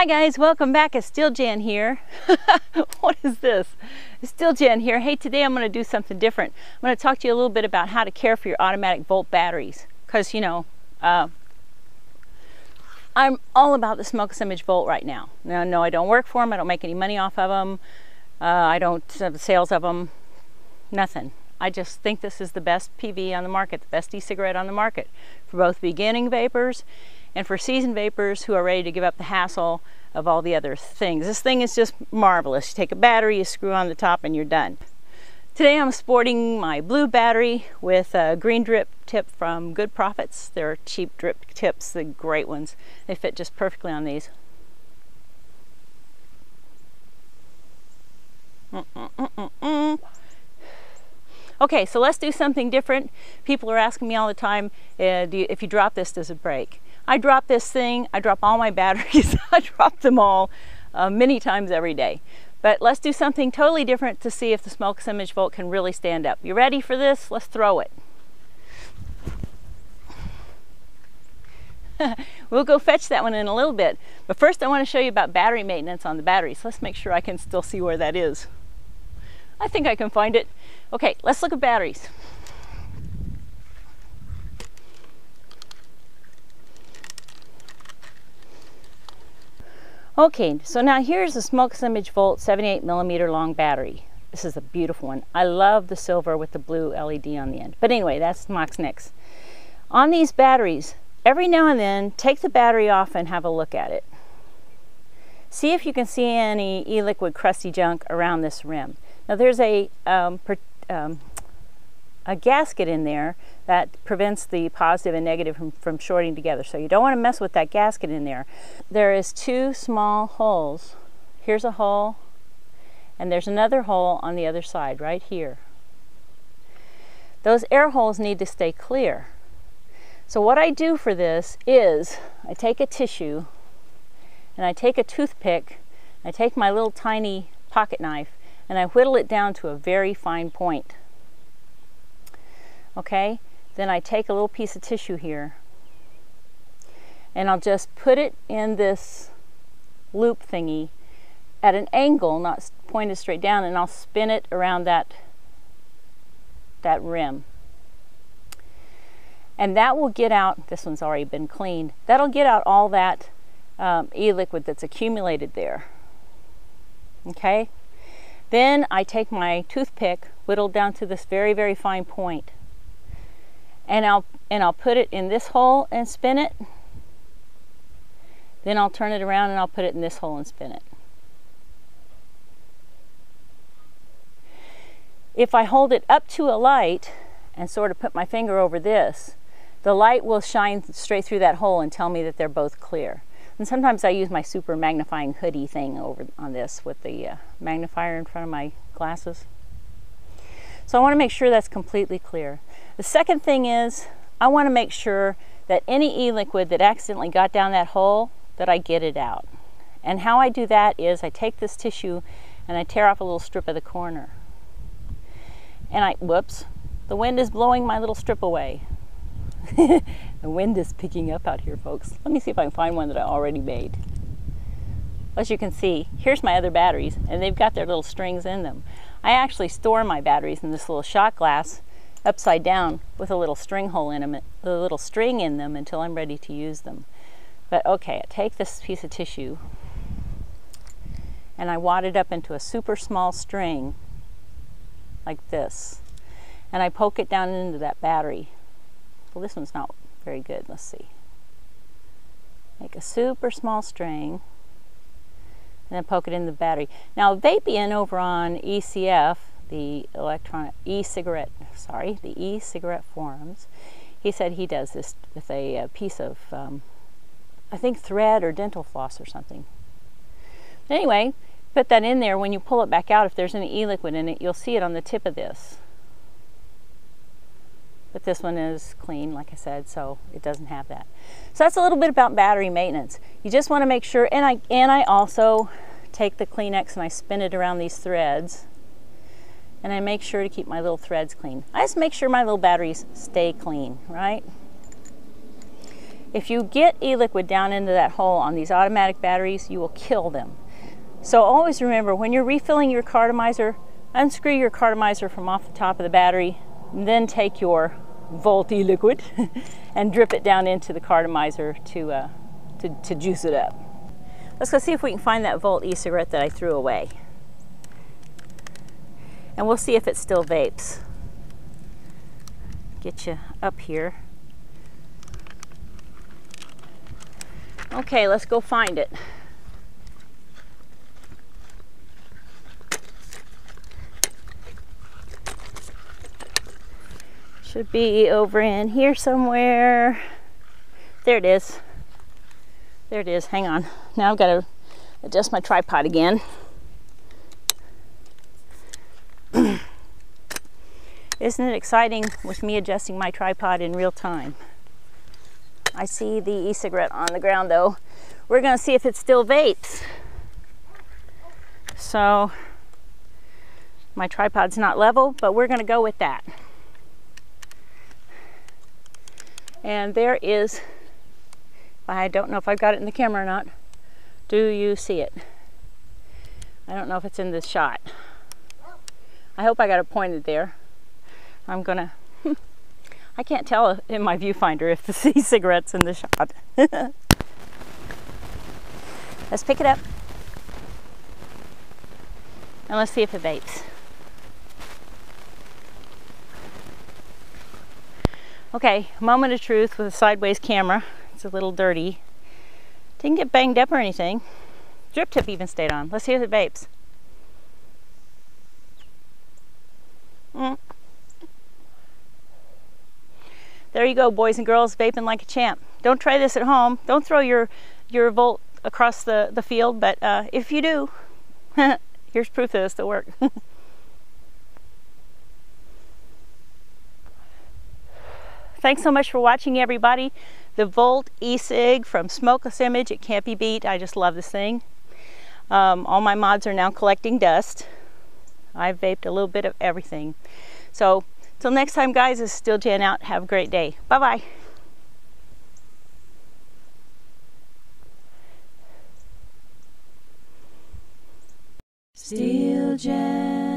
Hi guys, welcome back. It's steeljan here. What is this? It's steeljan here. Hey, today I'm going to do something different. I'm going to talk to you a little bit about how to care for your automatic volt batteries. Because, you know, I'm all about the SmokelessImage Volt right now. Now, no, I don't work for them. I don't make any money off of them. I don't have sales of them. Nothing. I just think this is the best PV on the market, the best e-cigarette on the market for both beginning vapors and for seasoned vapors who are ready to give up the hassle of all the other things. This thing is just marvelous. You take a battery, you screw on the top, and you're done. Today I'm sporting my blue battery with a green drip tip from Good Profits. They're cheap drip tips, the great ones. They fit just perfectly on these. Okay, so let's do something different. People are asking me all the time, if you drop this, does it break? I drop this thing, I drop all my batteries, I drop them all many times every day. But let's do something totally different to see if the SmokelessImage Volt can really stand up. You ready for this? Let's throw it. We'll go fetch that one in a little bit. But first I want to show you about battery maintenance on the batteries. Let's make sure I can still see where that is. I think I can find it. Okay, let's look at batteries. Okay, so now here's the SmokelessImage Volt 78mm long battery. This is a beautiful one. I love the silver with the blue LED on the end. But anyway, that's Mox Nix. On these batteries, every now and then, take the battery off and have a look at it. See if you can see any e-liquid crusty junk around this rim. Now there's a gasket in there that prevents the positive and negative from shorting together. So you don't want to mess with that gasket in there. There is two small holes. Here's a hole, and there's another hole on the other side, right here. Those air holes need to stay clear. So what I do for this is I take a tissue and I take a toothpick, I take my little tiny pocket knife, and I whittle it down to a very fine point. Okay, then I take a little piece of tissue here and I'll just put it in this loop thingy at an angle, not pointed straight down, and I'll spin it around that rim. And that will get out, this one's already been cleaned, that'll get out all that e-liquid that's accumulated there. Okay, then I take my toothpick, whittled down to this very, very fine point, and I'll put it in this hole and spin it. Then I'll turn it around and I'll put it in this hole and spin it. If I hold it up to a light and sort of put my finger over this, the light will shine straight through that hole and tell me that they're both clear. And sometimes I use my super magnifying hoodie thing over on this with the magnifier in front of my glasses. So I want to make sure that's completely clear. The second thing is I want to make sure that any e-liquid that accidentally got down that hole, that I get it out. And how I do that is I take this tissue and I tear off a little strip of the corner. And whoops, the wind is blowing my little strip away. The wind is picking up out here, folks. Let me see if I can find one that I already made. As you can see, here's my other batteries, and they've got their little strings in them. I actually store my batteries in this little shot glass upside down with a little string hole in them, a little string in them until I'm ready to use them. But okay, I take this piece of tissue and I wad it up into a super small string like this, and I poke it down into that battery. Well, this one's not very good. Let's see. Make a super small string and then poke it in the battery. Now, Vapian over on ECF, the electronic e-cigarette, the e-cigarette forums, he said he does this with a piece of, I think, thread or dental floss or something. But anyway, put that in there. When you pull it back out, if there's any e-liquid in it, you'll see it on the tip of this. But this one is clean, like I said, so it doesn't have that. So that's a little bit about battery maintenance. You just want to make sure, and I also take the Kleenex and I spin it around these threads, and I make sure to keep my little threads clean. I just make sure my little batteries stay clean, right? If you get e-liquid down into that hole on these automatic batteries, you will kill them. So always remember, when you're refilling your cartomizer, unscrew your cartomizer from off the top of the battery, and then take your Volt e-liquid and drip it down into the cartomizer to juice it up. Let's go see if we can find that Volt e-cigarette that I threw away. And we'll see if it still vapes. Get you up here. Okay, let's go find it. Should be over in here somewhere. There it is. There it is. Hang on. Now I've got to adjust my tripod again. Isn't it exciting with me adjusting my tripod in real time? I see the e-cigarette on the ground though. We're going to see if it still vapes. So my tripod's not level, but we're going to go with that. And there is, I don't know if I've got it in the camera or not. Do you see it? I don't know if it's in this shot. I hope I got it pointed there. I'm gonna, I can't tell in my viewfinder if the e-cigarette's in the shot. Let's pick it up. And let's see if it vapes. Okay, moment of truth with a sideways camera. It's a little dirty. Didn't get banged up or anything. Drip tip even stayed on. Let's see if it vapes. There you go, boys and girls, vaping like a champ. Don't try this at home. Don't throw your Volt across the field, but if you do, here's proof that it still works. Thanks so much for watching, everybody. The Volt e-cig from SmokelessImage. It can't be beat. I just love this thing. All my mods are now collecting dust. I've vaped a little bit of everything. So, till next time, guys, this is steeljan out. Have a great day. Bye-bye. steeljan.